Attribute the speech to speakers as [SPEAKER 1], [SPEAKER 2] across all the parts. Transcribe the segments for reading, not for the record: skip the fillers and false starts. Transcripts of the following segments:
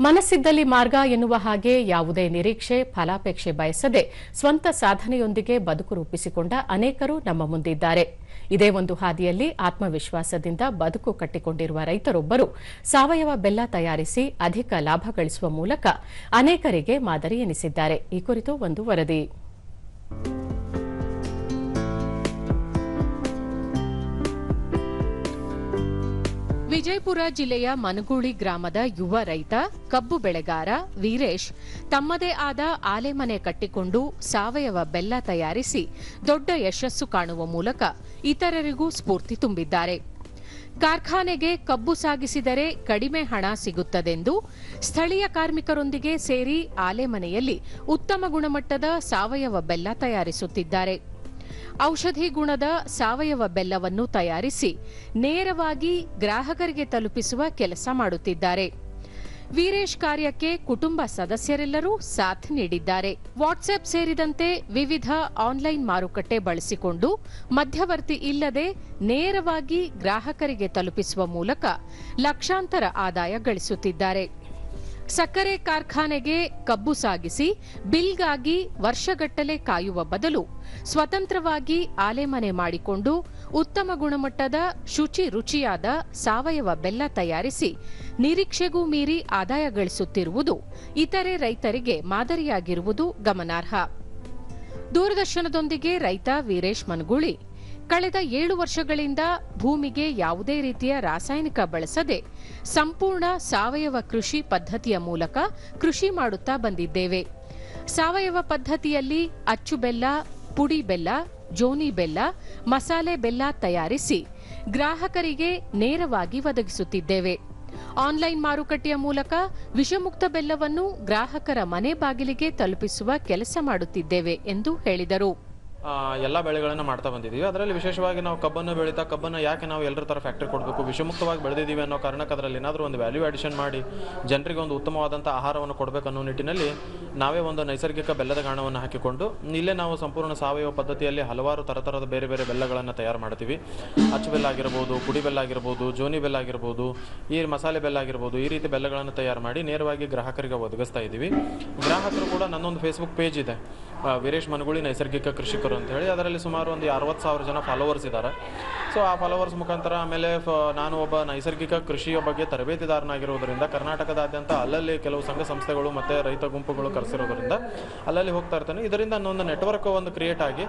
[SPEAKER 1] ಮನಸ್ಸಿದ್ದಲ್ಲಿ ಮಾರ್ಗ ಎನ್ನುವ ಹಾಗೆ ಯಾವುದೇ ನಿರೀಕ್ಷೆ ಫಲಾಪೇಕ್ಷೆ ಬಯಸದೆ ಸ್ವಂತ ಸಾಧನೆಯೊಂದಿಗೆ ಬದುಕು ರೂಪಿಸಿಕೊಂಡ ಅನೇಕರು ನಮ್ಮ ಮುಂದಿದ್ದಾರೆ. ಇದೇ ಒಂದು ಹಾದಿಯಲ್ಲಿ ಆತ್ಮವಿಶ್ವಾಸದಿಂದ ಬದುಕು ಕಟ್ಟಿಕೊಂಡಿರುವ ರೈತರೊಬ್ಬರು ಸಾವಯವ ಬೆಲ್ಲ ತಯಾರಿಸಿ ಅಧಿಕ ಲಾಭ ಗಳಿಸುವ ಮೂಲಕ ಅನೇಕರಿಗೆ ಮಾದರಿ ಎನಿಸಿದ್ದಾರೆ. ಈ ಕುರಿತು ಒಂದು ವರದಿ. ವಿಜಯಪುರ ಜಿಲ್ಲೆಯ ಮನಗೂಳಿ ಗ್ರಾಮದ ಯುವ ರೈತ ಕಬ್ಬು ಬೆಳೆಗಾರ ವೀರೇಶ್ ತಮ್ಮದೇ ಆದ ಆಲೆಮನೆ ಕಟ್ಟಿಕೊಂಡು ಸಾವಯವ ಬೆಲ್ಲ ತಯಾರಿಸಿ ದೊಡ್ಡ ಯಶಸ್ಸು ಕಾಣುವ ಮೂಲಕ ಇತರರಿಗೂ ಸ್ಫೂರ್ತಿ ತುಂಬಿದ್ದಾರೆ. ಕಾರ್ಖಾನೆಗೆ ಕಬ್ಬು ಸಾಗಿಸಿದರೆ ಕಡಿಮೆ ಹಣ ಸಿಗುತ್ತದೆಂದು ಸ್ಥಳೀಯ ಕಾರ್ಮಿಕರೊಂದಿಗೆ ಸೇರಿ ಆಲೆಮನೆಯಲ್ಲಿ ಉತ್ತಮ ಗುಣಮಟ್ಟದ ಸಾವಯವ ಬೆಲ್ಲ ತಯಾರಿಸುತ್ತಿದ್ದಾರೆ. ಔಷಧಿ ಗುಣದ ಸಾವಯವ ಬೆಲ್ಲವನ್ನು ತಯಾರಿಸಿ ನೇರವಾಗಿ ಗ್ರಾಹಕರಿಗೆ ತಲುಪಿಸುವ ಕೆಲಸ ಮಾಡುತ್ತಿದ್ದಾರೆ. ವೀರೇಶ್ ಕಾರ್ಯಕ್ಕೆ ಕುಟುಂಬ ಸದಸ್ಯರೆಲ್ಲರೂ ಸಾಥ್ ನೀಡಿದ್ದಾರೆ. ವಾಟ್ಸ್ಆಪ್ ಸೇರಿದಂತೆ ವಿವಿಧ ಆನ್ಲೈನ್ ಮಾರುಕಟ್ಟೆ ಬಳಸಿಕೊಂಡು ಮಧ್ಯವರ್ತಿ ಇಲ್ಲದೆ ನೇರವಾಗಿ ಗ್ರಾಹಕರಿಗೆ ತಲುಪಿಸುವ ಮೂಲಕ ಲಕ್ಷಾಂತರ ಆದಾಯ ಗಳಿಸುತ್ತಿದ್ದಾರೆ. ಸಕ್ಕರೆ ಕಾರ್ಖಾನೆಗೆ ಕಬ್ಬು ಸಾಗಿಸಿ ಬಿಲ್ಗಾಗಿ ವರ್ಷಗಟ್ಟಲೆ ಕಾಯುವ ಬದಲು ಸ್ವತಂತ್ರವಾಗಿ ಆಲೆಮನೆ ಮಾಡಿಕೊಂಡು ಉತ್ತಮ ಗುಣಮಟ್ಟದ ರುಚಿಯಾದ ಸಾವಯವ ಬೆಲ್ಲ ತಯಾರಿಸಿ ನಿರೀಕ್ಷೆಗೂ ಮೀರಿ ಆದಾಯ ಗಳಿಸುತ್ತಿರುವುದು ಇತರೆ ರೈತರಿಗೆ ಮಾದರಿಯಾಗಿರುವುದು ಗಮನಾರ್ಹ. ದೂರದರ್ಶನದೊಂದಿಗೆ ರೈತ ವೀರೇಶ್ ಮನಗೂಳಿ ಕಳೆದ 7 ವರ್ಷಗಳಿಂದ ಭೂಮಿಗೆ ಯಾವುದೇ ರೀತಿಯ ರಾಸಾಯನಿಕ ಬಳಸದೆ ಸಂಪೂರ್ಣ ಸಾವಯವ ಕೃಷಿ ಪದ್ಧತಿಯ ಮೂಲಕ ಕೃಷಿ ಮಾಡುತ್ತಾ ಬಂದಿದ್ದೇವೆ. ಸಾವಯವ ಪದ್ಧತಿಯಲ್ಲಿ ಅಚ್ಚು ಬೆಲ್ಲ, ಪುಡಿ ಬೆಲ್ಲ, ಜೋನಿ ಬೆಲ್ಲ, ಮಸಾಲೆ ಬೆಲ್ಲ ತಯಾರಿಸಿ ಗ್ರಾಹಕರಿಗೆ ನೇರವಾಗಿ ಒದಗಿಸುತ್ತಿದ್ದೇವೆ. ಆನ್ಲೈನ್ ಮಾರುಕಟ್ಟೆಯ ಮೂಲಕ ವಿಷಮುಕ್ತ ಬೆಲ್ಲವನ್ನು ಗ್ರಾಹಕರ ಮನೆ ಬಾಗಿಲಿಗೆ ತಲುಪಿಸುವ ಕೆಲಸ ಮಾಡುತ್ತಿದ್ದೇವೆ ಎಂದು ಹೇಳಿದರು.
[SPEAKER 2] ಎಲ್ಲ ಬೆಳೆಗಳನ್ನು ಮಾಡ್ತಾ ಬಂದಿದ್ದೀವಿ. ಅದರಲ್ಲಿ ವಿಶೇಷವಾಗಿ ನಾವು ಕಬ್ಬನ್ನು ಬೆಳೀತಾ ಕಬ್ಬನ್ನು ಯಾಕೆ ನಾವು ಎಲ್ಲರ ಥರ ಫ್ಯಾಕ್ಟ್ರಿ ಕೊಡಬೇಕು, ವಿಷಮುಕ್ತವಾಗಿ ಬೆಳೆದಿದ್ದೀವಿ ಅನ್ನೋ ಕಾರಣಕ್ಕೆ ಅದರಲ್ಲಿ ಏನಾದರೂ ಒಂದು ವ್ಯಾಲ್ಯೂ ಅಡಿಷನ್ ಮಾಡಿ ಜನರಿಗೆ ಒಂದು ಉತ್ತಮವಾದಂಥ ಆಹಾರವನ್ನು ಕೊಡಬೇಕು ಅನ್ನೋ ನಿಟ್ಟಿನಲ್ಲಿ ನಾವೇ ಒಂದು ನೈಸರ್ಗಿಕ ಬೆಲ್ಲದ ಗಾಣವನ್ನು ಹಾಕಿಕೊಂಡು ಇಲ್ಲೇ ನಾವು ಸಂಪೂರ್ಣ ಸಾವಯವ ಪದ್ಧತಿಯಲ್ಲಿ ಹಲವಾರು ಥರದ ಬೇರೆ ಬೇರೆ ಬೆಲ್ಲಗಳನ್ನು ತಯಾರು ಮಾಡ್ತೀವಿ. ಅಚ್ಚು ಬೆಲ್ಲ ಆಗಿರ್ಬೋದು, ಪುಡಿ ಬೆಲ್ಲ ಆಗಿರ್ಬೋದು, ಜೋನಿ ಬೆಲ್ಲ ಆಗಿರ್ಬೋದು, ಈ ಮಸಾಲೆ ಬೆಲ್ಲ ಆಗಿರ್ಬೋದು, ಈ ರೀತಿ ಬೆಲ್ಲಗಳನ್ನು ತಯಾರು ಮಾಡಿ ನೇರವಾಗಿ ಗ್ರಾಹಕರಿಗೆ ಒದಗಿಸ್ತಾ ಇದ್ದೀವಿ. ಗ್ರಾಹಕರು ಕೂಡ ನನ್ನೊಂದು ಫೇಸ್ಬುಕ್ ಪೇಜ್ ಇದೆ, ವೀರೇಶ್ ಮನಗೂಳಿ ನೈಸರ್ಗಿಕ ಕೃಷಿಕರು ಅಂತ ಹೇಳಿ. ಅದರಲ್ಲಿ ಸುಮಾರು ಒಂದು 60,000 ಜನ ಫಾಲೋವರ್ಸ್ ಇದ್ದಾರೆ. ಸೊ ಆ ಫಾಲೋವರ್ಸ್ ಮುಖಾಂತರ ಆಮೇಲೆ ನಾನು ಒಬ್ಬ ನೈಸರ್ಗಿಕ ಕೃಷಿಯ ಬಗ್ಗೆ ತರಬೇತಿದಾರನಾಗಿರೋದ್ರಿಂದ ಕರ್ನಾಟಕದಾದ್ಯಂತ ಅಲ್ಲಲ್ಲಿ ಕೆಲವು ಸಂಘ ಸಂಸ್ಥೆಗಳು ಮತ್ತು ರೈತ ಗುಂಪುಗಳು ಕರೆಸಿರೋದ್ರಿಂದ ಅಲ್ಲಲ್ಲಿ ಹೋಗ್ತಾ ಇರ್ತಾನೆ. ಇದರಿಂದ ಒಂದು ನೆಟ್ವರ್ಕ್ ಒಂದು ಕ್ರಿಯೇಟ್ ಆಗಿ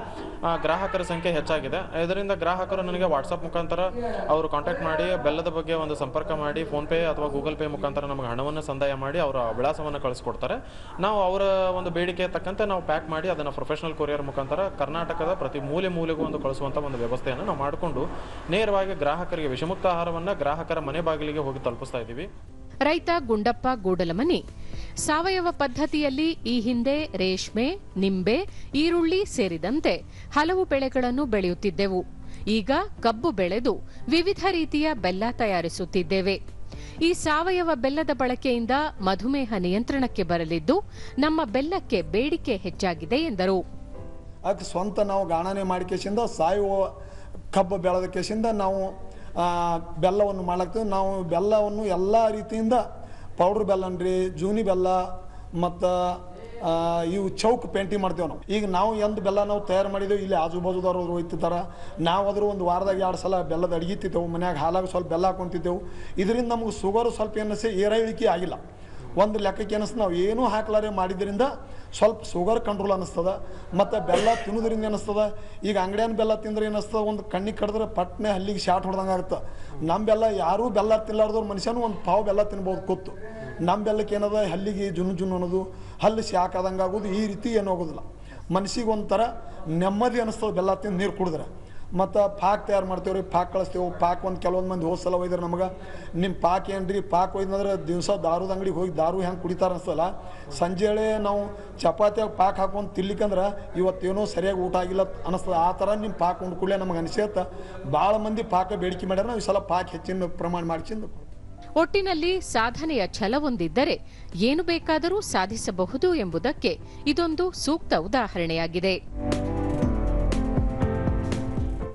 [SPEAKER 2] ಗ್ರಾಹಕರ ಸಂಖ್ಯೆ ಹೆಚ್ಚಾಗಿದೆ. ಇದರಿಂದ ಗ್ರಾಹಕರು ನನಗೆ ವಾಟ್ಸಪ್ ಮುಖಾಂತರ ಅವರು ಕಾಂಟ್ಯಾಕ್ಟ್ ಮಾಡಿ ಬೆಲ್ಲದ ಬಗ್ಗೆ ಒಂದು ಸಂಪರ್ಕ ಮಾಡಿ ಫೋನ್ಪೇ ಅಥವಾ ಗೂಗಲ್ ಪೇ ಮುಖಾಂತರ ನಮಗೆ ಹಣವನ್ನು ಸಂದಾಯ ಮಾಡಿ ಅವರ ವಿಳಾಸವನ್ನು ಕಳಿಸ್ಕೊಡ್ತಾರೆ. ನಾವು ಅವರ ಒಂದು ಬೇಡಿಕೆ ತಕ್ಕಂತೆ ನಾವು ಪ್ಯಾಕ್ ಮಾಡಿ ಅದನ್ನು ಪ್ರೊಫೆಷನಲ್ ಕೊರಿಯರ್ ಮುಖಾಂತರ ಕರ್ನಾಟಕದ ಪ್ರತಿ ಮೂಲೆಗೂ ಒಂದು ಕಳಿಸುವಂಥ ಒಂದು ವ್ಯವಸ್ಥೆಯನ್ನು ನಾವು ಮಾಡಿಕೊಂಡು ನೇರವಾಗಿ ಗ್ರಾಹಕರಿಗೆ ವಿಷಮುಕ್ತ ಆಹಾರವನ್ನು ಗ್ರಾಹಕರ ಮನೆ ಬಾಗಿಲಿಗೆ ಹೋಗಿ ತಲುಪಿಸ್ತಾ ಇದ್ದೀವಿ.
[SPEAKER 1] ರೈತ ಗುಂಡಪ್ಪ ಗೂಡಲಮನಿ ಸಾವಯವ ಪದ್ಧತಿಯಲ್ಲಿ ಈ ಹಿಂದೆ ರೇಷ್ಮೆ, ನಿಂಬೆ, ಈರುಳ್ಳಿ ಸೇರಿದಂತೆ ಹಲವು ಬೆಳೆಗಳನ್ನು ಬೆಳೆಯುತ್ತಿದ್ದೆವು. ಈಗ ಕಬ್ಬು ಬೆಳೆದು ವಿವಿಧ ರೀತಿಯ ಬೆಲ್ಲ ತಯಾರಿಸುತ್ತಿದ್ದೇವೆ. ಈ ಸಾವಯವ ಬೆಲ್ಲದ ಬಳಕೆಯಿಂದ ಮಧುಮೇಹ ನಿಯಂತ್ರಣಕ್ಕೆ ಬರಲಿದ್ದು ನಮ್ಮ ಬೆಲ್ಲಕ್ಕೆ ಬೇಡಿಕೆ ಹೆಚ್ಚಾಗಿದೆ ಎಂದರು.
[SPEAKER 3] ಅದಕ್ಕೆ ಸ್ವಂತ ನಾವು ಗಾಣನೆ ಮಾಡಿಕೆಸಿಂದ ಸಾವಯವ ಕಬ್ಬು ಬೆಳೆದ ಕೇಸಿಂದ ನಾವು ಬೆಲ್ಲವನ್ನು ಮಾಡ್ಲಾಗ್ತೀವಿ. ನಾವು ಬೆಲ್ಲವನ್ನು ಎಲ್ಲ ರೀತಿಯಿಂದ ಪೌಡ್ರ್ ಬೆಲ್ಲನ್ರಿ, ಜೂನಿ ಬೆಲ್ಲ ಮತ್ತು ಇವು ಚೌಕ್ ಪೇಂಟಿಂಗ್ ಮಾಡ್ತೇವೆ ನಾವು. ಈಗ ನಾವು ಎಂದು ಬೆಲ್ಲ ನಾವು ತಯಾರು ಮಾಡಿದ್ದೇವೆ, ಇಲ್ಲಿ ಆಜು ಬಾಜುದವ್ರು ಒಯ್ತಿದ್ದಾರೆ. ನಾವು ಅದ್ರ ಒಂದು ವಾರದಾಗ 2 ಸಲ ಬೆಲ್ಲದ ಅಡಿಗಿತ್ತಿದ್ದೆವು, ಮನ್ಯಾಗ ಹಾಲಾಗ ಸ್ವಲ್ಪ ಬೆಲ್ಲ ಹಾಕೊಂತಿದ್ದೆವು. ಇದರಿಂದ ನಮಗೆ ಶುಗರು ಸ್ವಲ್ಪ ಏನಿಸಿ ಏರಿಳಿಕೆ ಆಗಿಲ್ಲ. ಒಂದು ಲೆಕ್ಕಕ್ಕೆ ಏನಿಸ್ತದೆ, ನಾವು ಏನೂ ಹಾಕ್ಲಾರೆ ಮಾಡಿದ್ರಿಂದ ಸ್ವಲ್ಪ ಶುಗರ್ ಕಂಟ್ರೋಲ್ ಅನ್ನಿಸ್ತದೆ. ಮತ್ತು ಬೆಲ್ಲ ತಿನ್ನೋದ್ರಿಂದ ಏನಿಸ್ತದೆ, ಈಗ ಅಂಗಡಿಯನ್ ಬೆಲ್ಲ ತಿಂದ್ರೆ ಏನಿಸ್ತದೆ, ಒಂದು ಕಣ್ಣಿಗೆ ಕಡಿದ್ರೆ ಪಟ್ನೆ ಹಲ್ಲಿಗೆ ಶಾಟ್ ಹೊಡೆದಂಗೆ ಆಗುತ್ತೆ. ನಮ್ಮ ಬೆಲ್ಲ ಯಾರೂ ಬೆಲ್ಲ ತಿನ್ನಲಾರ್ದವ್ರು ಮನುಷ್ಯನೂ ಒಂದು ಪಾವು ಬೆಲ್ಲ ತಿನ್ಬೋದು ಕೂತು. ನಮ್ಮ ಬೆಲ್ಲಕ್ಕೆ ಏನದ ಹಲ್ಲಿಗೆ ಜುನ್ನು ಅನ್ನೋದು, ಹಲ್ಲು ಶಾಕ್ ಆದಂಗೆ ಆಗೋದು, ಈ ರೀತಿ ಏನೂ ಆಗೋದಿಲ್ಲ. ಮನಸ್ಸಿಗೆ ಒಂಥರ ನೆಮ್ಮದಿ ಅನ್ನಿಸ್ತದೆ ಬೆಲ್ಲ ತಿಂದು ನೀರು ಕುಡಿದ್ರೆ. ಮತ್ತು ಪಾಕ್ ತಯಾರು ಮಾಡ್ತೇವೆ ರೀ, ಪಾಕ್ ಕಳಿಸ್ತೇವೆ. ಪಾಕ್ ಒಂದು ಕೆಲವೊಂದು ಮಂದಿ ಹೋದ ಸಲ ಒಯ್ದ್ರೆ ನಮಗೆ ನಿಮ್ಮ ಪಾಕ್ ಏನು ರೀ, ಪಾಕ್ ಒಯ್ದಂದ್ರೆ ದಿವಸ ದಾರದ ಅಂಗಡಿಗೆ ಹೋಗಿ ದಾರು ಹೆಂಗೆ ಕುಡಿತಾರೆ ಅನಿಸ್ತಲ್ಲ, ಸಂಜೆಳೆ ನಾವು ಚಪಾತಿಯಾಗಿ ಪಾಕ್ ಹಾಕೊಂಡು ತಿನ್ಲಿಕ್ಕಂದ್ರೆ ಇವತ್ತೇನೋ ಸರಿಯಾಗಿ ಊಟ ಆಗಿಲ್ಲ ಅನ್ನಿಸ್ತದೆ. ಆ ಥರ ನಿಮ್ಮ ಪಾಕ್ ಉಂಡ್ಕೊಳ್ಳೆ ನಮಗೆ ಅನಿಸುತ್ತೆ. ಭಾಳ ಮಂದಿ ಪಾಕ ಬೇಡಿಕೆ ಮಾಡ್ಯಾರ. ನಾವು ಈ ಸಲ ಪಾಕ್ ಹೆಚ್ಚಿನ ಪ್ರಮಾಣ ಮಾಡ್ಕೊಂಡು
[SPEAKER 1] ಒಟ್ಟಿನಲ್ಲಿ ಸಾಧನೆಯ ಛಲವೊಂದಿದ್ದರೆ ಏನು ಬೇಕಾದರೂ ಸಾಧಿಸಬಹುದು ಎಂಬುದಕ್ಕೆ ಇದೊಂದು ಸೂಕ್ತ ಉದಾಹರಣೆಯಾಗಿದೆ.